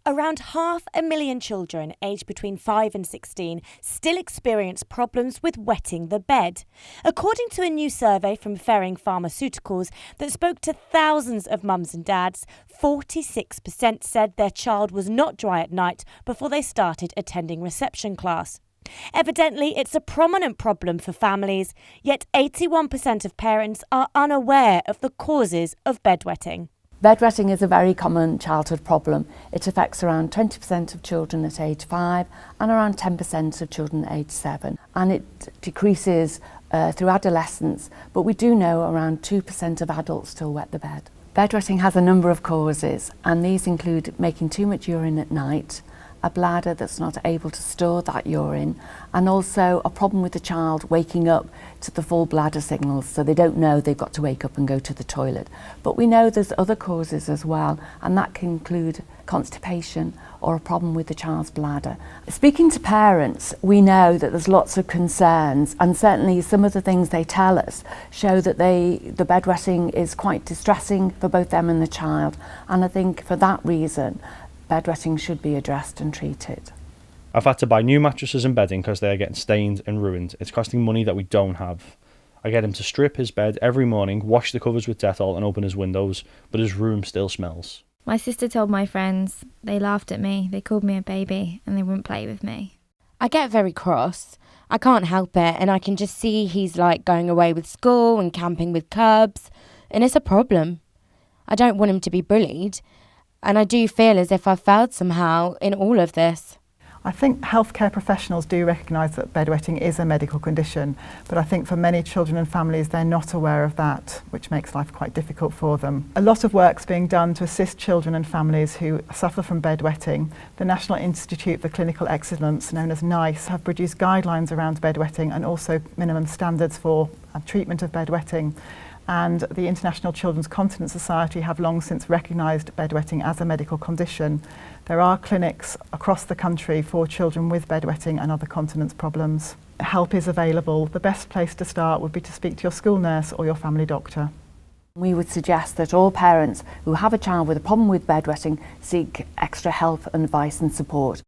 Around 500,000 children aged between 5 and 16 still experience problems with wetting the bed. According to a new survey from Ferring Pharmaceuticals that spoke to thousands of mums and dads, 46% said their child was not dry at night before they started attending reception class. Evidently, it's a prominent problem for families, yet 81% of parents are unaware of the causes of bedwetting. Bedwetting is a very common childhood problem. It affects around 20% of children at age 5 and around 10% of children at age 7. And it decreases through adolescence, but we do know around 2% of adults still wet the bed. Bedwetting has a number of causes, and these include making too much urine at night, a bladder that's not able to store that urine, and also a problem with the child waking up to the full bladder signals, so they don't know they've got to wake up and go to the toilet. But we know there's other causes as well, and that can include constipation or a problem with the child's bladder. Speaking to parents, we know that there's lots of concerns, and certainly some of the things they tell us show that the bedwetting is quite distressing for both them and the child, and I think for that reason bedwetting should be addressed and treated. I've had to buy new mattresses and bedding because they are getting stained and ruined. It's costing money that we don't have. I get him to strip his bed every morning, wash the covers with Dettol and open his windows, but his room still smells. My sister told my friends, they laughed at me, they called me a baby and they wouldn't play with me. I get very cross. I can't help it, and I can just see he's like going away with school and camping with cubs, and it's a problem. I don't want him to be bullied. And I do feel as if I've failed somehow in all of this. I think healthcare professionals do recognise that bedwetting is a medical condition, but I think for many children and families they're not aware of that, which makes life quite difficult for them. A lot of work's being done to assist children and families who suffer from bedwetting. The National Institute for Clinical Excellence, known as NICE, have produced guidelines around bedwetting and also minimum standards for treatment of bedwetting. And the International Children's Continence Society have long since recognised bedwetting as a medical condition. There are clinics across the country for children with bedwetting and other continence problems. Help is available. The best place to start would be to speak to your school nurse or your family doctor. We would suggest that all parents who have a child with a problem with bedwetting seek extra help, advice and support.